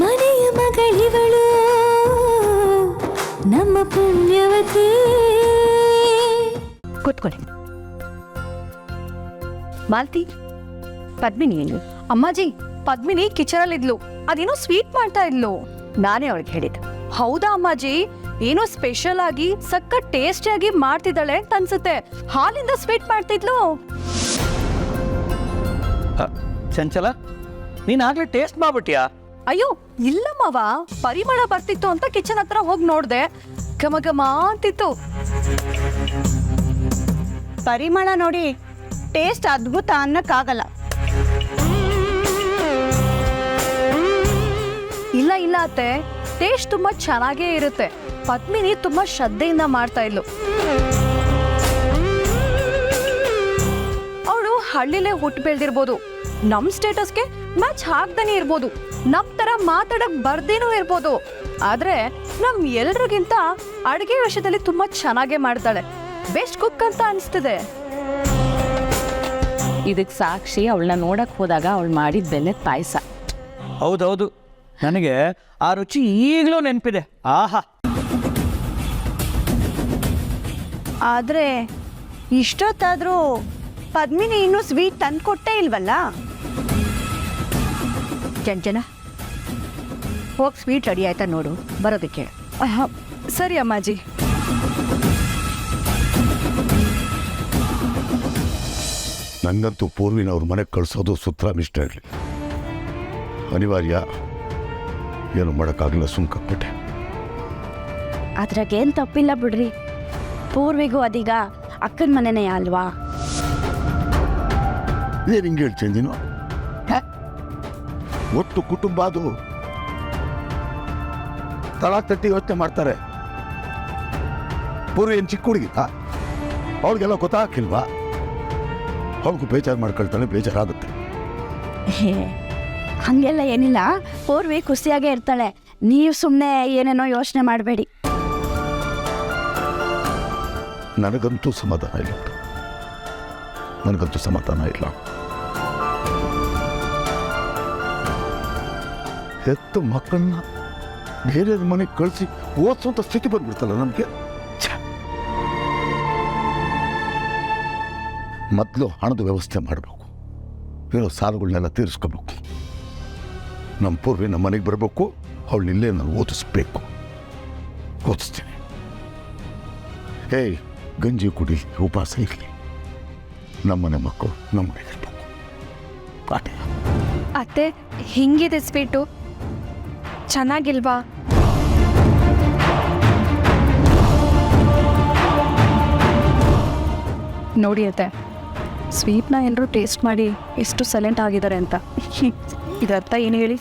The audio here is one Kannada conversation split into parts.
ಮನೆಯ ಮಗಳಿವಳು ನಮ್ಮ ಪುಣ್ಯವತಿ. ಕೂತ್ಕೊಳ್ಳಿ. ಮಾಲ್ತಿ, ಪದ್ಮಿನಿ ಏನು? ಅಮ್ಮಾಜಿ, ಪದ್ಮಿನಿ ಕಿಚನಲ್ಲಿದ್ಲು, ಅದೇನೋ ಸ್ವೀಟ್ ಮಾಡ್ತಾ ಇದ್ಲು. ನಾನೇ ಅವಳಿಗೆ ಹೇಳಿದ್ದು. ಹೌದಾ ಅಮ್ಮಾಜಿ? ಏನೋ ಸ್ಪೆಷಲ್ ಆಗಿ ಸಖತ್ ಟೇಸ್ಟಿ ಆಗಿ ಮಾಡ್ತಿದ್ದಾಳೆ ಅಂತ ಅನ್ಸುತ್ತೆ. ಹಾಲಿಂದ ಸ್ವೀಟ್ ಮಾಡ್ತಿದ್ಲು. ಚಂಚಲ, ನೀನ್ ಆಗ್ಲೇ ಟೇಸ್ಟ್ ಮಾಡ್ಬಿಟ್ಯಾ? ಅಯ್ಯೋ ಇಲ್ಲ ಮಾವ, ಪರಿಮಳ ಬರ್ತಿತ್ತು ಅಂತ ಕಿಚನ್ ಹತ್ರ ಹೋಗಿ ನೋಡ್ದೆ. ಘಮ ಘಮ ಅಂತಿತ್ತು. ಪರಿಮಳ ನೋಡಿ ಟೇಸ್ಟ್ ಅದ್ಭುತ ಅನ್ನಕ್ಕಾಗಲ್ಲ. ಇಲ್ಲ ಇಲ್ಲ ಅತ್ತೆ, ಟೇಸ್ಟ್ ತುಂಬಾ ಚೆನ್ನಾಗೇ ಇರುತ್ತೆ. ಪದ್ಮಿನಿ ತುಂಬಾ ಶ್ರದ್ಧೆಯಿಂದ ಮಾಡ್ತಾ ಇದ್ಲು. ಅವಳು ಹಳ್ಳಿಲೇ ಹುಟ್ಟು ಬೆಳೆದಿರ್ಬೋದು, ನಮ್ ಸ್ಟೇಟಸ್ಗೆ ಮ್ಯಾಚ್ ಹಾಕ್ದೇನೆ ಇರ್ಬೋದು, ನಮ್ ತರ ಮಾತಾಡಕ್ ಬರ್ದೇನೂ ಇರ್ಬೋದು. ಆದ್ರೆ ನಮ್ ಎಲ್ರಿಗಿಂತ ಅಡುಗೆ ವಿಷಯದಲ್ಲಿ ತುಂಬಾ ಚೆನ್ನಾಗೇ ಮಾಡ್ತಾಳೆ. ಬೆಸ್ಟ್ ಕುಕ್ ಅಂತ ಅನಿಸ್ತಿದೆ. ಇದಕ್ಕೆ ಸಾಕ್ಷಿ ಅವಳನ್ನ ನೋಡಕ್ ಹೋದಾಗ ಅವಳು ಮಾಡಿದ ಬೆಲ್ಲದ ಪಾಯಸ. ಹೌದೌದು, ನನಗೆ ಆ ರುಚಿ ಈಗಲೂ ನೆನಪಿದೆ. ಆಹಾ. ಆದ್ರೆ ಇಷ್ಟೊತ್ತಾದ್ರೂ ಪದ್ಮಿನಿ ಇನ್ನೂ ಸ್ವೀಟ್ ತಂದ್ಕೊಟ್ಟೇ ಇಲ್ವಲ್ಲ? ಚಂಚನ, ಹೋಗಿ ಸ್ವೀಟ್ ರೆಡಿ ಆಯ್ತಾ ನೋಡು, ಬರೋದಕ್ಕೆ. ಸರಿ ಅಮ್ಮಾಜಿ. ನನಗಂತೂ ಪೂರ್ವಿನ ಅವ್ರ ಮನೆಗೆ ಕಳಿಸೋದು ಸುತ್ತರಾಮ್ ಇಷ್ಟ ಇರಲಿ. ಅನಿವಾರ್ಯ, ಏನು ಮಾಡೋಕ್ಕಾಗಲ್ಲ, ಸುಮ್ಕಾಕ್ಬಿಟ್ಟೆ. ಅದ್ರಾಗೇನು ತಪ್ಪಿಲ್ಲ ಬಿಡ್ರಿ. ಪೂರ್ವಿಗೂ ಅದೀಗ ಅಕ್ಕನ ಮನೆನೇ ಅಲ್ವಾ? ಏನು ಹಿಂಗೆ ಹೇಳ್ತೀನಿ ನೀನು? ಒಟ್ಟು ಕುಟುಂಬ ಅದು. ತಳ ತಟ್ಟಿ ಯೋಚನೆ ಮಾಡ್ತಾರೆ. ಪೂರ್ವಿ ಏನು ಚಿಕ್ಕ ಹುಡುಗಿ, ಅವ್ರಿಗೆಲ್ಲ ಗೊತ್ತಾಗಿಲ್ವಾ? ಅವ್ರಿಗೂ ಬೇಜಾರು ಮಾಡ್ಕೊಳ್ತಾಳೆ, ಬೇಜಾರಾಗುತ್ತೆ. ಹಂಗೆಲ್ಲ ಏನಿಲ್ಲ, ಪೂರ್ವಿ ಖುಷಿಯಾಗೇ ಇರ್ತಾಳೆ. ನೀವು ಸುಮ್ಮನೆ ಏನೇನೋ ಯೋಚನೆ ಮಾಡಬೇಡಿ. ನನಗಂತೂ ಸಮಾಧಾನ ಇಲ್ಲ, ನನಗಂತೂ ಸಮಾಧಾನ ಇಲ್ಲ. ಹೆತ್ತು ಮಕ್ಕಳನ್ನ ಬೇರೆ ಮನೆಗೆ ಕಳಿಸಿ ಓದಿಸುವಂಥ ಸ್ಥಿತಿ ಬಂದ್ಬಿಡ್ತಲ್ಲ ನಮಗೆ. ಮೊದಲು ಹಣದ ವ್ಯವಸ್ಥೆ ಮಾಡಬೇಕು, ಇರೋ ಸಾಲಗಳನ್ನೆಲ್ಲ ತೀರಿಸ್ಕೋಬೇಕು. ನಮ್ಮ ಪೂರ್ವಿ ನಮ್ಮ ಮನೆಗೆ ಬರಬೇಕು, ಅವಳನ್ನಿಲ್ಲೇ ನಾನು ಓದಿಸ್ಬೇಕು, ಓದಿಸ್ತೀನಿ. ಏಯ್, ಗಂಜಿ ಕುಡಿ, ಉಪವಾಸ ಇರಲಿ, ನಮ್ಮನೆ ಮಕ್ಕಳು ನಮ್ಮನೆಗೆ ಇರಬೇಕು. ಪಾಠ. ಅತ್ತೆ, ಹಿಂಗಿದೆ ಸ್ವೀಟು, ಚೆನ್ನಾಗಿಲ್ವಾ? ನೋಡಿ ಅತ್ತೆ, ಸ್ವೀಟ್ನ ಎಲ್ಲರೂ ಟೇಸ್ಟ್ ಮಾಡಿ ಎಷ್ಟು ಸೈಲೆಂಟ್ ಆಗಿದ್ದಾರೆ ಅಂತ. ಇದರ್ಥ ಏನು ಹೇಳಿ?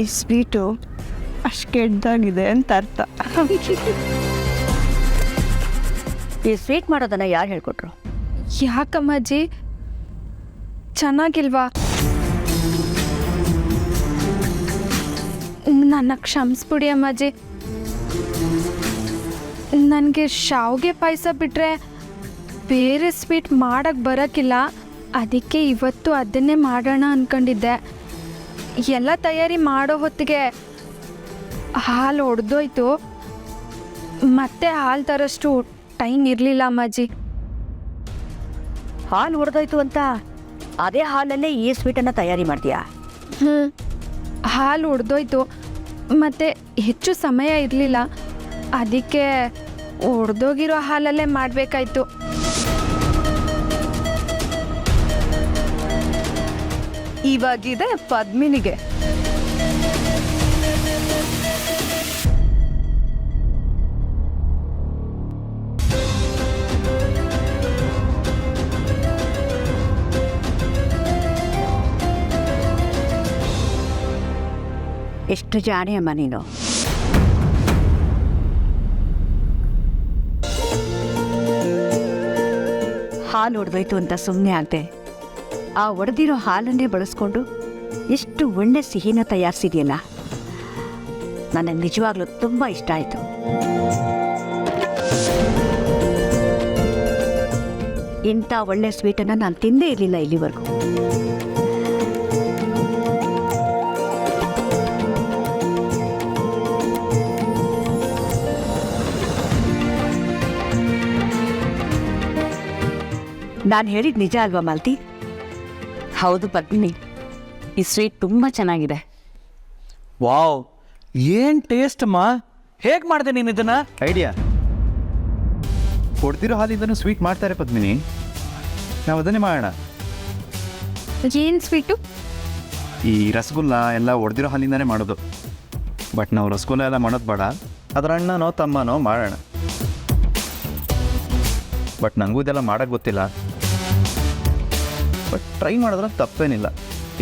ಈ ಸ್ವೀಟು ಅಷ್ಟು ಕೆಟ್ಟದಾಗಿದೆ ಅಂತ ಅರ್ಥ. ಈ ಸ್ವೀಟ್ ಮಾಡೋದನ್ನ ಯಾರು ಹೇಳ್ಕೊಟ್ರು? ಯಾಕಮ್ಮಾಜಿ, ಚೆನ್ನಾಗಿಲ್ವಾ? ನನ್ನ ಕ್ಷಮಿಸ್ಬಿಡಿ ಅಮ್ಮಾಜಿ. ನನಗೆ ಶಾವಿಗೆ ಪಾಯಸ ಬಿಟ್ಟರೆ ಬೇರೆ ಸ್ವೀಟ್ ಮಾಡೋಕ್ಕೆ ಬರೋಕ್ಕಿಲ್ಲ. ಅದಕ್ಕೆ ಇವತ್ತು ಅದನ್ನೇ ಮಾಡೋಣ ಅಂದ್ಕೊಂಡಿದ್ದೆ. ಎಲ್ಲ ತಯಾರಿ ಮಾಡೋ ಹೊತ್ತಿಗೆ ಹಾಲು ಒಡೆದೋಯ್ತು. ಮತ್ತೆ ಹಾಲು ತರೋಷ್ಟು ಟೈಮ್ ಇರಲಿಲ್ಲ ಅಮ್ಮಾಜಿ. ಹಾಲು ಹೊಡೆದೋಯ್ತು ಅಂತ ಅದೇ ಹಾಲಲ್ಲೇ ಈ ಸ್ವೀಟನ್ನು ತಯಾರಿ ಮಾಡ್ತೀಯಾ? ಹಾಲು ಒಡೆದೋಯ್ತು, ಮತ್ತು ಹೆಚ್ಚು ಸಮಯ ಇರಲಿಲ್ಲ. ಅದಕ್ಕೆ ಒಡೆದೋಗಿರೋ ಹಾಲಲ್ಲೇ ಮಾಡಬೇಕಾಯ್ತು. ಇವಾಗಿದೆ ಪದ್ಮಿನಿಗೆ. ಎಷ್ಟು ಜಾಣೆ ಅಮ್ಮ ನೀನು. ಹಾಲು ಒಡೆದೋಯ್ತು ಅಂತ ಸುಮ್ಮನೆ ಆಗದೆ ಆ ಒಡೆದಿರೋ ಹಾಲನ್ನೇ ಬಳಸ್ಕೊಂಡು ಎಷ್ಟು ಒಳ್ಳೆ ಸಿಹಿನ ತಯಾರಿಸಿದೆಯಲ್ಲ, ನನಗೆ ನಿಜವಾಗ್ಲೂ ತುಂಬ ಇಷ್ಟ ಆಯಿತು. ಇಂಥ ಒಳ್ಳೆ ಸ್ವೀಟನ್ನು ನಾನು ತಿಂದೇ ಇರಲಿಲ್ಲ ಇಲ್ಲಿವರೆಗೂ. ನಾನು ಹೇಳಿದ ನಿಜ ಅಲ್ವಾ ಮಾಲ್ತಿ? ಹೌದು ಪದ್ಮಿನಿ, ಈ ಸ್ವೀಟ್ ತುಂಬ ಚೆನ್ನಾಗಿದೆ. ವಾವ್, ಏನು ಟೇಸ್ಟ್ ಅಮ್ಮ! ಹೇಗೆ ಮಾಡಿದೆ ನೀನು ಇದನ್ನ? ಐಡಿಯಾ ಕೊಡ್ತಿರೋ ಹಾಲಿಂದನೂ ಸ್ವೀಟ್ ಮಾಡ್ತಾರೆ ಪದ್ಮಿನಿ, ನಾವು ಅದನ್ನೇ ಮಾಡೋಣ. ಏನು ಸ್ವೀಟು? ಈ ರಸಗುಲ್ಲ ಎಲ್ಲ ಒಡೆದಿರೋ ಹಾಲಿಂದನೇ ಮಾಡೋದು. ಬಟ್ ನಾವು ರಸಗುಲ್ಲ ಎಲ್ಲ ಮಾಡೋದು ಬೇಡ, ಅದರ ಅಣ್ಣನೋ ತಮ್ಮನೋ ಮಾಡೋಣ. ಬಟ್ ನನಗೂ ಇದೆಲ್ಲ ಮಾಡೋಕ್ಕೆ ಗೊತ್ತಿಲ್ಲ. ಬಟ್ ಟ್ರೈ ಮಾಡಿದ್ರೆ ತಪ್ಪೇನಿಲ್ಲ.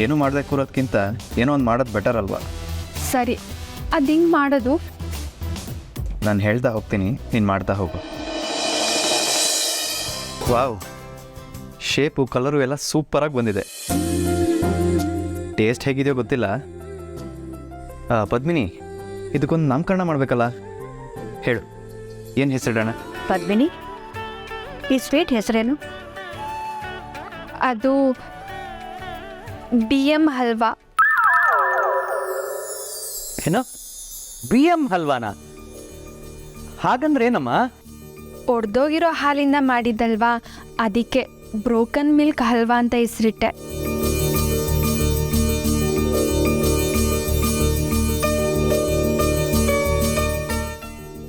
ಏನೂ ಮಾಡದೆ ಕೂರೋದಕ್ಕಿಂತ ಏನೋ ಒಂದು ಮಾಡೋದು ಬೆಟರ್ ಅಲ್ವಾ? ಸರಿ, ಅದು ಹಿಂಗೆ ಮಾಡೋದು? ನಾನು ಹೇಳ್ತಾ ಹೋಗ್ತೀನಿ, ನೀನು ಮಾಡ್ತಾ ಹೋಗು. ವಾವ್, ಶೇಪು ಕಲರು ಎಲ್ಲ ಸೂಪರಾಗಿ ಬಂದಿದೆ. ಟೇಸ್ಟ್ ಹೇಗಿದೆಯೋ ಗೊತ್ತಿಲ್ಲ. ಪದ್ಮಿನಿ, ಇದಕ್ಕೊಂದು ನಾಮಕರಣ ಮಾಡಬೇಕಲ್ಲ, ಹೇಳು ಏನು ಹೆಸರಿಡೋಣ? ಪದ್ಮಿನಿ, ಈ ಸ್ವೀಟ್ ಹೆಸರೇನು? ಅದು BM ಹಲ್ವಾ. ಏನೋ BM ಹಲ್ವಾನಾ? ಹಾಗಂದ್ರೆ ಏನಮ್ಮ? ಒಡೆದೋಗಿರೋ ಹಾಲಿಂದ ಮಾಡಿದ್ದಲ್ವಾ, ಅದಕ್ಕೆ ಬ್ರೋಕನ್ ಮಿಲ್ಕ್ ಹಲ್ವಾ ಅಂತ ಹೆಸರಿಟ್ಟೆ.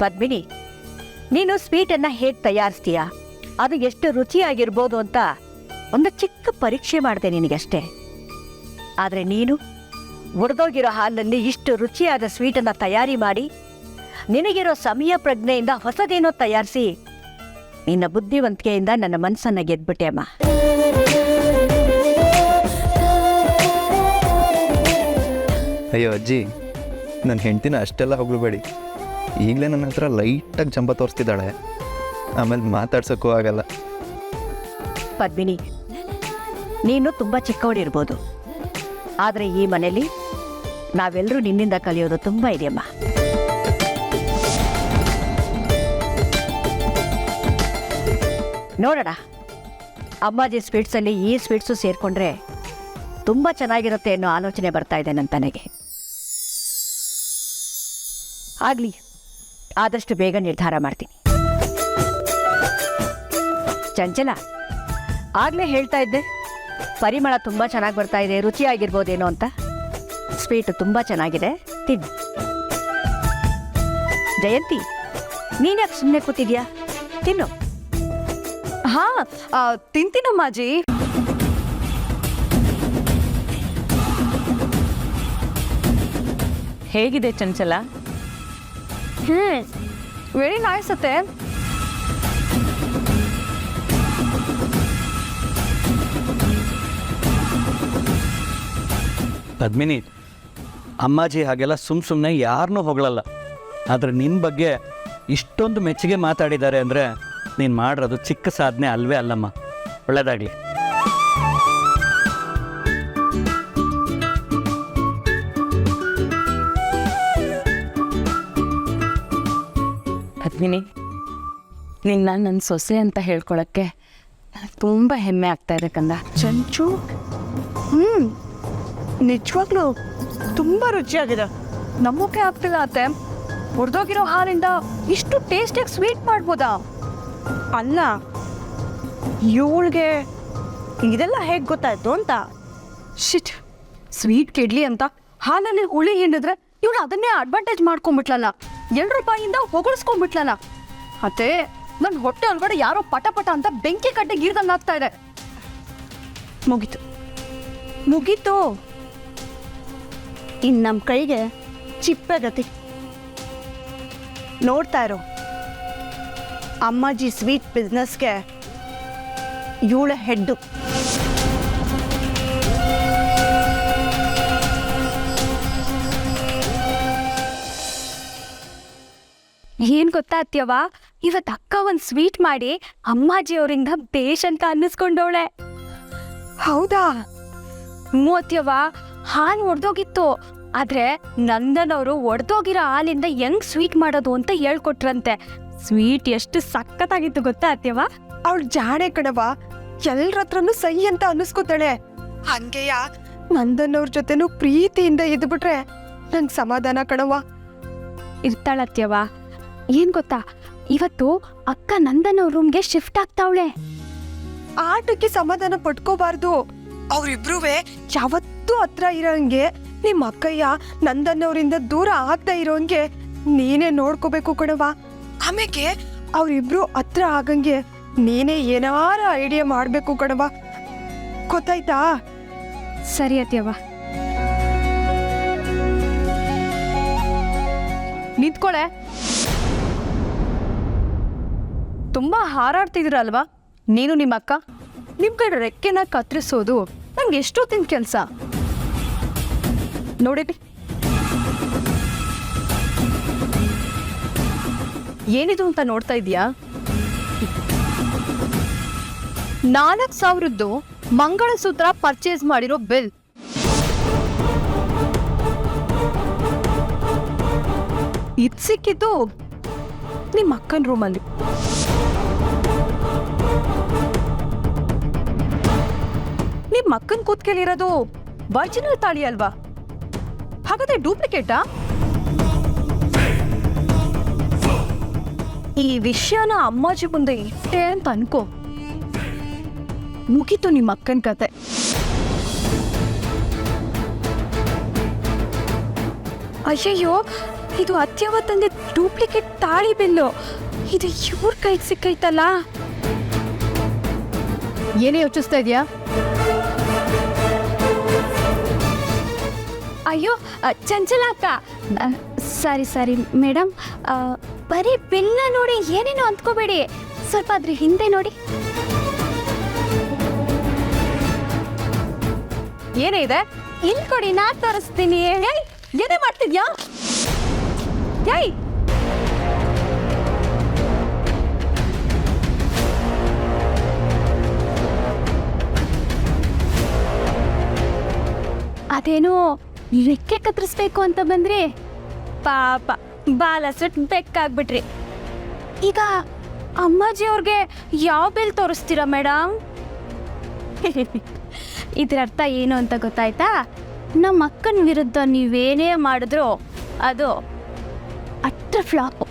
ಪದ್ಮಿನಿ, ನೀನು ಸ್ವೀಟನ್ನು ಹೇಗೆ ತಯಾರಿಸ್ತೀಯಾ, ಅದು ಎಷ್ಟು ರುಚಿಯಾಗಿರ್ಬೋದು ಅಂತ ಒಂದು ಚಿಕ್ಕ ಪರೀಕ್ಷೆ ಮಾಡಿದೆ ನಿನಗಷ್ಟೇ. ಆದರೆ ನೀನು ಒಡೆದೋಗಿರೋ ಹಾಲಿನಲ್ಲಿ ಇಷ್ಟು ರುಚಿಯಾದ ಸ್ವೀಟನ್ನು ತಯಾರಿ ಮಾಡಿ ನಿನಗಿರೋ ಸಮಯ ಪ್ರಜ್ಞೆಯಿಂದ ಹೊಸದೇನೋ ತಯಾರಿಸಿ ನಿನ್ನ ಬುದ್ಧಿವಂತಿಕೆಯಿಂದ ನನ್ನ ಮನಸ್ಸನ್ನು ಗೆದ್ಬಿಟ್ಟೆ ಅಮ್ಮ. ಅಯ್ಯೋ ಅಜ್ಜಿ, ನನ್ನ ಹೆಂಡ್ತಿನ ಅಷ್ಟೆಲ್ಲ ಹೊಗಳ್ಬೇಡಿ. ಈಗಲೇ ನನ್ನ ಹತ್ರ ಲೈಟಾಗಿ ಜಂಬ ತೋರಿಸ್ತಿದ್ದಾಳೆ, ಆಮೇಲೆ ಮಾತಾಡ್ಸೋಕ್ಕೂ ಆಗಲ್ಲ. ಪದ್ಮಿನಿ, ನೀನು ತುಂಬ ಚಿಕ್ಕವಳಿರ್ಬೋದು, ಆದರೆ ಈ ಮನೇಲಿ ನಾವೆಲ್ಲರೂ ನಿನ್ನಿಂದ ಕಲಿಯೋದು ತುಂಬ ಇದೆಯಮ್ಮ. ನೋಡೋಣ, ಅಮ್ಮಾಜಿ ಸ್ವೀಟ್ಸಲ್ಲಿ ಈ ಸ್ವೀಟ್ಸು ಸೇರಿಕೊಂಡ್ರೆ ತುಂಬ ಚೆನ್ನಾಗಿರುತ್ತೆ ಅನ್ನೋ ಆಲೋಚನೆ ಬರ್ತಾ ಇದೆ ನನ್ನ ತನಗೆ. ಆಗಲಿ, ಆದಷ್ಟು ಬೇಗ ನಿರ್ಧಾರ ಮಾಡ್ತೀನಿ. ಚಂಚಲ, ಆಗಲೇ ಹೇಳ್ತಾ ಇದ್ದೆ ಪರಿಮಳ ತುಂಬ ಚೆನ್ನಾಗಿ ಬರ್ತಾ ಇದೆ, ರುಚಿಯಾಗಿರ್ಬೋದೇನೋ ಅಂತ. ಸ್ವೀಟು ತುಂಬ ಚೆನ್ನಾಗಿದೆ, ತಿನ್ನು. ಜಯಂತಿ, ನೀನ್ಯಾಕೆ ಸುಮ್ಮನೆ ಕೂತಿದ್ಯಾ? ತಿನ್ನು. ಹಾಂ, ತಿಂತೀನಮ್ಮಾಜಿ. ಹೇಗಿದೆ ಚಂಚಲ? ವೆರಿ ನೈಸ್ ಅತ್ತೆ. ಪದ್ಮಿನಿ, ಅಮ್ಮಾಜಿ ಹಾಗೆಲ್ಲ ಸುಮ್ಮನೆ ಯಾರನ್ನೂ ಹೊಗಳಲ್ಲ. ಆದರೆ ನಿನ್ನ ಬಗ್ಗೆ ಇಷ್ಟೊಂದು ಮೆಚ್ಚುಗೆ ಮಾತಾಡಿದ್ದಾರೆ ಅಂದರೆ ನೀನು ಮಾಡಿರೋದು ಚಿಕ್ಕ ಸಾಧನೆ ಅಲ್ವೇ ಅಲ್ಲಮ್ಮ. ಒಳ್ಳೆಯದಾಗಲಿ. ಪದ್ಮಿನಿ, ನಿನ್ನ ನನ್ನ ಸೊಸೆ ಅಂತ ಹೇಳ್ಕೊಳಕ್ಕೆ ತುಂಬ ಹೆಮ್ಮೆ ಆಗ್ತಾ ಇದೆ ಕಂದ. ಚಂಚು, ನಿಜವಾಗ್ಲೂ ತುಂಬ ರುಚಿಯಾಗಿದೆ. ನಮ್ಮಕ್ಕೆ ಆಗ್ತಿಲ್ಲ ಅತ್ತೆ, ಒಡೆದೋಗಿರೋ ಹಾಲಿಂದ ಇಷ್ಟು ಟೇಸ್ಟಿಯಾಗಿ ಸ್ವೀಟ್ ಮಾಡ್ಬೋದಾ? ಅಲ್ಲ, ಇವಳಿಗೆ ಇದೆಲ್ಲ ಹೇಗೆ ಗೊತ್ತಾಯ್ತು ಅಂತ. ಶಿಟ್, ಸ್ವೀಟ್ ಕೆಡ್ಲಿ ಅಂತ ಹಾಲಲ್ಲಿ ಹುಳಿ ಹಿಂಡಿದ್ರೆ ಇವಳು ಅದನ್ನೇ ಅಡ್ವಾಂಟೇಜ್ ಮಾಡ್ಕೊಂಡ್ಬಿಟ್ಲಲ್ಲ, ₹2 ಹೊಗಳಿಸ್ಕೊಂಡ್ಬಿಟ್ಲಲ್ಲ. ಅತ್ತೆ, ನನ್ನ ಹೊಟ್ಟೆ ಒಳಗಡೆ ಯಾರೋ ಪಟ ಪಟ ಅಂತ ಬೆಂಕಿ ಕಟ್ಟೆ ಗೀರ್ದಂಗೆ ಆಗ್ತಾ ಇದೆ. ಮುಗೀತು ಮುಗೀತು, ಇನ್ನು ನಮ್ಮ ಕೈಗೆ ಚಿಪ್ಪೆ ಗತಿ. ನೋಡ್ತಾ ಇರೋ, ಅಮ್ಮಾಜಿ ಸ್ವೀಟ್ ಬಿಸ್ನೆಸ್ಗೆ ಇವಳ ಹೆಡ್ಡು. ಏನ್ ಗೊತ್ತಾ ಅತ್ಯವ, ಇವತ್ತು ಅಕ್ಕ ಒಂದು ಸ್ವೀಟ್ ಮಾಡಿ ಅಮ್ಮಾಜಿ ಅವರಿಂದ ಬೇಷ್ ಅಂತ ಅನ್ನಿಸ್ಕೊಂಡವಳೆ. ಹೌದಾ? ಅತ್ಯವ, ಹಾಲು ಒಡೆದೋಗಿತ್ತು, ಆದ್ರೆ ನಂದನ್ ಅವರು ಒಡೆದೋಗಿರೋ ಹಾಲಿಂದ ಹೆಂಗ್ ಸ್ವೀಟ್ ಮಾಡೋದು ಅಂತ ಹೇಳ್ಕೊಟ್ರಂತೆ. ಸ್ವೀಟ್ ಎಷ್ಟು ಸಖತ್ತಾಗಿತ್ತು ಗೊತ್ತಾ ಅತ್ಯವ? ಅವಳು ಜಾಣೆ ಕಣವ, ಎಲ್ರ ಹತ್ರನೂ ಸೈ ಅಂತ ಅನ್ನಿಸ್ಕೊತಾಳೆ. ಹಂಗೆಯ ನಂದನ್ ಅವ್ರ ಜೊತೆನೂ ಪ್ರೀತಿಯಿಂದ ಇದ್ಬಿಟ್ರೆ ನಂಗೆ ಸಮಾಧಾನ ಕಣವ. ಇರ್ತಾಳತ್ಯವ. ಏನ್ ಗೊತ್ತಾ, ಇವತ್ತು ಅಕ್ಕ ನಂದನ್ ಅವ್ರ ರೂಮ್ಗೆ ಶಿಫ್ಟ್ ಆಗ್ತಾವಳೆ. ಆಟಕ್ಕೆ ಸಮಾಧಾನ ಪಡ್ಕೋಬಾರ್ದು. ಅವ್ರಿಬ್ರುವೆ ಯಾವತ್ತೂ ಹತ್ರ ಇರೋಂಗೆ ನಿಮ್ಮ ಅಕ್ಕಯ್ಯ ನಂದನ್ನವರಿಂದ ದೂರ ಆಗ್ತಾ ಇರೋಂಗೆ ನೀನೇ ನೋಡ್ಕೋಬೇಕು ಕಣವ. ಆಮೇಲೆ ಅವ್ರಿಬ್ರು ಹತ್ರ ಆಗಂಗೆ ನೀನೇ ಏನಾರ ಐಡಿಯಾ ಮಾಡ್ಬೇಕು ಕಣವ, ಗೊತ್ತಾಯ್ತಾ? ಸರಿ ಅತ್ಯವ್ವ. ನಿಂತ್ಕೊಳೆ. ತುಂಬಾ ಹಾರಾಡ್ತಿದ್ದೀರಲ್ವಾ ನೀನು ನಿಮ್ಮ ಅಕ್ಕ? ನಿಮ್ಮ ಕಡೆ ರೆಕ್ಕೆನ ಕತ್ತರಿಸೋದು ನಂಗೆ ಎಷ್ಟೊತ್ತಿನ ಕೆಲಸ ನೋಡಿರಿ. ಏನಿದು ಅಂತ ನೋಡ್ತಾ ಇದೀಯಾ? 4,000ದ್ದು ಮಂಗಳಸೂತ್ರ ಪರ್ಚೇಸ್ ಮಾಡಿರೋ ಬಿಲ್. ಇದು ಸಿಕ್ಕಿದ್ದು ನಿಮ್ಮ ಅಕ್ಕನ ರೂಮಲ್ಲಿ. ನಿಮ್ಮ ಅಕ್ಕನ ಕೂತ್ಕೆಲಿರೋದು ಒರಿಜಿನಲ್ ತಾಳಿ ಅಲ್ವಾ? ಹಾಗಾದ್ರೆ ಡೂಪ್ಲಿಕೇಟಾ? ಈ ವಿಷಯನ ಅಮ್ಮಾಜಿ ಮುಂದೆ ಇಟ್ಟೆ ಅಂತ ಅನ್ಕೋ, ಮುಗೀತು ನಿಮ್ಮ ಅಕ್ಕನ ಕತೆ. ಅಯ್ಯಯ್ಯೋ, ಇದು ಅತ್ಯವ ತಂದೆ ಡೂಪ್ಲಿಕೇಟ್ ತಾಳಿ ಬಿಲ್ಲು. ಇದು ಇವ್ರ ಕೈಗೆ ಸಿಕ್ಕೈತಲ್ಲ. ಏನೇ ಯೋಚಿಸ್ತಾ ಇದೆಯಾ? ಅಯ್ಯೋ ಚಂಚಲ ಅಕ್ಕ, ಸಾರಿ ಮೇಡಮ್, ಬರೀ ಬಿಲ್ನ ನೋಡಿ ಏನೇನೋ ಅಂದ್ಕೋಬೇಡಿ, ಸ್ವಲ್ಪ ಅದ್ರ ಹಿಂದೆ ನೋಡಿ. ಏನೇ ಇದೆ? ಇಲ್ಲಿ ಕೊಡಿ, ನಾ ತೋರಿಸ್ತೀನಿ. ಏಯ್, ಏನೇ ಮಾಡ್ತಿದ್ಯಾ? ಏಯ್, ಅದೇನೋ ರೆಕ್ಕೆ ಕತ್ತರಿಸ್ಬೇಕು ಅಂತ ಬಂದ್ರಿ, ಪಾಪ ಬಾಲ ಸುಟ್ಟು ಬೆಕ್ಕಾಗ್ಬಿಟ್ರಿ. ಈಗ ಅಮ್ಮಾಜಿ ಅವ್ರಿಗೆ ಯಾವ ಬಿಲ್ ತೋರಿಸ್ತೀರಾ ಮೇಡಮ್? ಇದ್ರ ಅರ್ಥ ಏನು ಅಂತ ಗೊತ್ತಾಯ್ತಾ? ನಮ್ಮ ಅಕ್ಕನ ವಿರುದ್ಧ ನೀವೇನೇ ಮಾಡಿದ್ರು ಅದು ಅಟ್ರ ಫ್ಲಾಪ್.